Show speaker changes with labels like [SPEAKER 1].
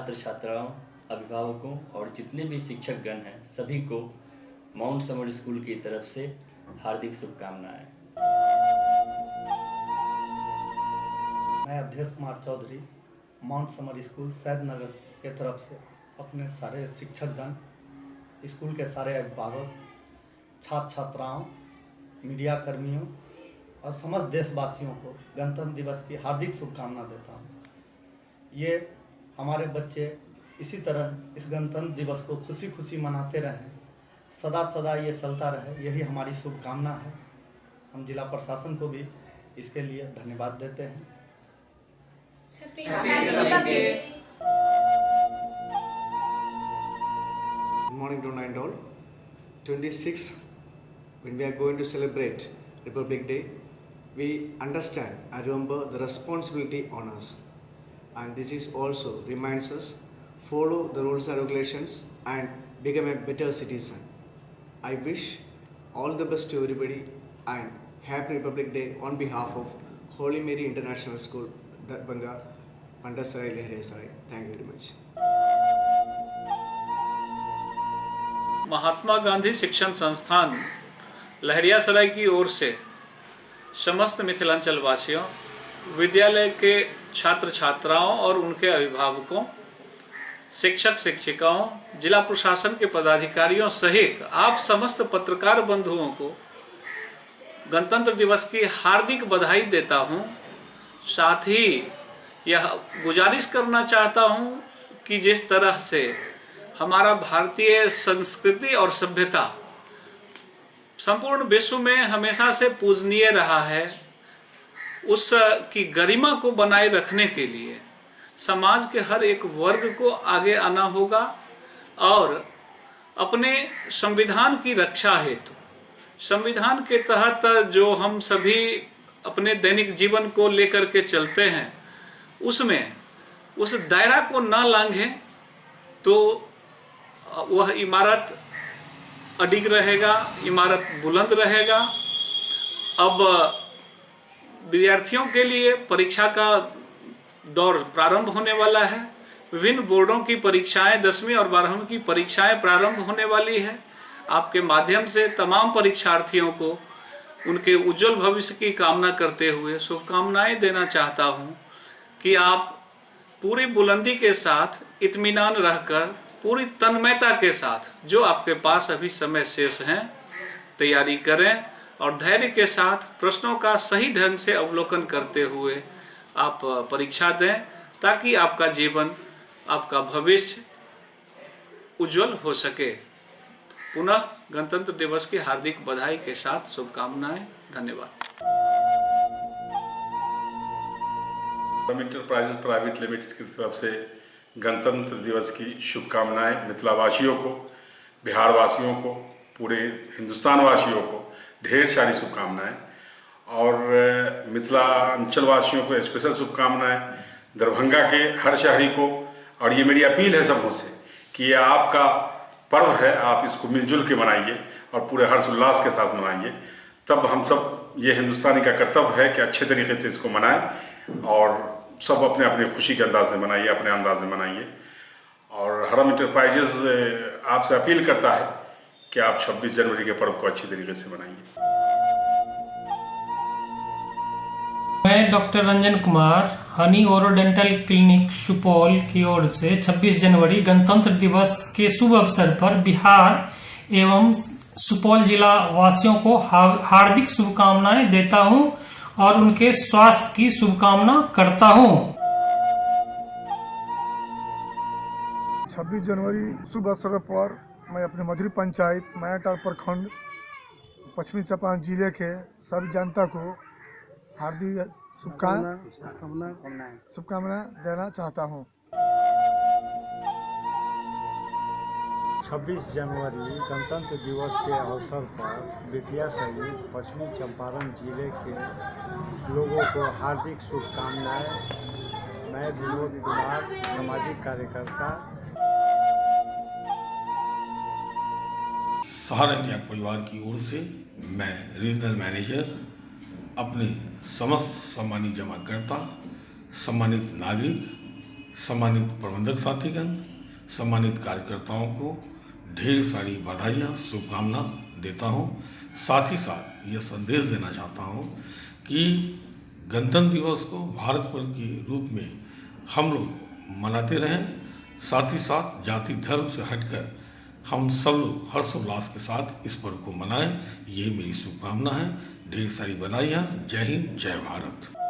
[SPEAKER 1] छात्र छात्राओं, अभिभावकों और जितने भी शिक्षक गण हैं सभी को माउंट समर स्कूल की तरफ से हार्दिक शुभकामनाएं।
[SPEAKER 2] मैं Avdhesh Kumar Chaudhary mount summer school Saidnagar के तरफ से अपने सारे शिक्षक गण, स्कूल के सारे अभिभावक, छात्र छात्राओं, मीडिया कर्मियों और समस्त देशवासियों को गणतंत्र दिवस की हार्दिक शुभकामना देता हूँ। ये हमारे बच्चे इसी तरह इस गणतंत्र दिवस को खुशी खुशी मनाते रहें, सदा सदा ये चलता रहे, यही हमारी शुभकामना है। हम जिला प्रशासन को भी इसके लिए धन्यवाद देते हैं।
[SPEAKER 3] Good morning to nine all. 26, when we are going to celebrate Republic Day, we understand and remember the responsibility on us. And this is also reminds us follow the rules and regulations and become a better citizen. I wish all the best to everybody and Happy Republic Day on behalf of Holy Mary International School, Darbhanga, Pandassarai, Lehresarai. Thank you very much.
[SPEAKER 4] Mahatma Gandhi शिक्षण संस्थान लहरियासराय की ओर से समस्त मिथिलांचल वासियों, विद्यालय के छात्र छात्राओं और उनके अभिभावकों, शिक्षक शिक्षिकाओं, जिला प्रशासन के पदाधिकारियों सहित आप समस्त पत्रकार बंधुओं को गणतंत्र दिवस की हार्दिक बधाई देता हूं। साथ ही यह गुजारिश करना चाहता हूं कि जिस तरह से हमारा भारतीय संस्कृति और सभ्यता संपूर्ण विश्व में हमेशा से पूजनीय रहा है, उस की गरिमा को बनाए रखने के लिए समाज के हर एक वर्ग को आगे आना होगा और अपने संविधान की रक्षा हेतु, संविधान के तहत जो हम सभी अपने दैनिक जीवन को लेकर के चलते हैं, उसमें उस दायरा को ना लांघें तो वह इमारत अडिग रहेगा, इमारत बुलंद रहेगा। अब विद्यार्थियों के लिए परीक्षा का दौर प्रारंभ होने वाला है। विभिन्न बोर्डों की परीक्षाएं 10वीं और 12वीं की परीक्षाएं प्रारंभ होने वाली है। आपके माध्यम से तमाम परीक्षार्थियों को उनके उज्जवल भविष्य की कामना करते हुए शुभकामनाएं देना चाहता हूं कि आप पूरी बुलंदी के साथ, इत्मीनान रहकर, पूरी तन्मयता के साथ जो आपके पास अभी समय शेष हैं तैयारी करें और धैर्य के साथ प्रश्नों का सही ढंग से अवलोकन करते हुए आप परीक्षा दें, ताकि आपका जीवन, आपका भविष्य उज्जवल हो सके। पुनः गणतंत्र दिवस की हार्दिक बधाई के साथ शुभकामनाएं। धन्यवाद।
[SPEAKER 5] एंटरप्राइजेज प्राइवेट लिमिटेड की तरफ से गणतंत्र दिवस की शुभकामनाएं मिथिलावासियों को, बिहार वासियों को, पूरे हिंदुस्तान वासियों को ढेर सारी शुभकामनाएं और मिथिलांचल वासियों को स्पेशल शुभकामनाएं, दरभंगा के हर शहरी को। और ये मेरी अपील है सबों से कि ये आपका पर्व है, आप इसको मिलजुल के मनाइए और पूरे हर्ष उल्लास के साथ मनाइए। तब हम सब, ये हिंदुस्तानी का कर्तव्य है कि अच्छे तरीके से इसको मनाएं और सब अपने अपने खुशी के अंदाज में मनाइए, अपने अंदाज में मनाइए। और हरम इंटरप्राइजेज आपसे अपील करता है कि आप 26 जनवरी के पर्व को अच्छी तरीके से मनाइए।
[SPEAKER 6] मैं डॉक्टर रंजन कुमार, हनी ओरोडेंटल क्लिनिक सुपौल की ओर से 26 जनवरी गणतंत्र दिवस के शुभ अवसर पर बिहार एवं सुपौल जिला वासियों को हार्दिक शुभकामनाएं देता हूं और उनके स्वास्थ्य की शुभकामना करता हूं।
[SPEAKER 7] 26 जनवरी शुभ अवसर पर मैं अपने मधुरी पंचायत मायाटार प्रखंड पश्चिमी चंपारण जिले के सभी जनता को हार्दिक शुभकामना देना चाहता हूं।
[SPEAKER 8] 26 जनवरी गणतंत्र दिवस के अवसर पर बेतिया सहित पश्चिमी चंपारण जिले के लोगों को हार्दिक शुभकामनाएं। मैं विनोद कुमार, सामाजिक कार्यकर्ता।
[SPEAKER 9] सहारा इंडिया परिवार की ओर से मैं रीजनल मैनेजर अपने समस्त सम्मानित जमाकर्ता, सम्मानित नागरिक, सम्मानित प्रबंधक साथीगण, सम्मानित कार्यकर्ताओं को ढेर सारी बधाइयाँ, शुभकामना देता हूँ। साथ ही साथ यह संदेश देना चाहता हूँ कि गणतंत्र दिवस को भारत पर्व के रूप में हम लोग मनाते रहें। साथ ही साथ जाति धर्म से हटकर हम सब लोग हर्षोल्लास के साथ इस पर्व को मनाएं, ये मेरी शुभकामना है। ढेर सारी बधाइयाँ। जय हिंद, जय भारत।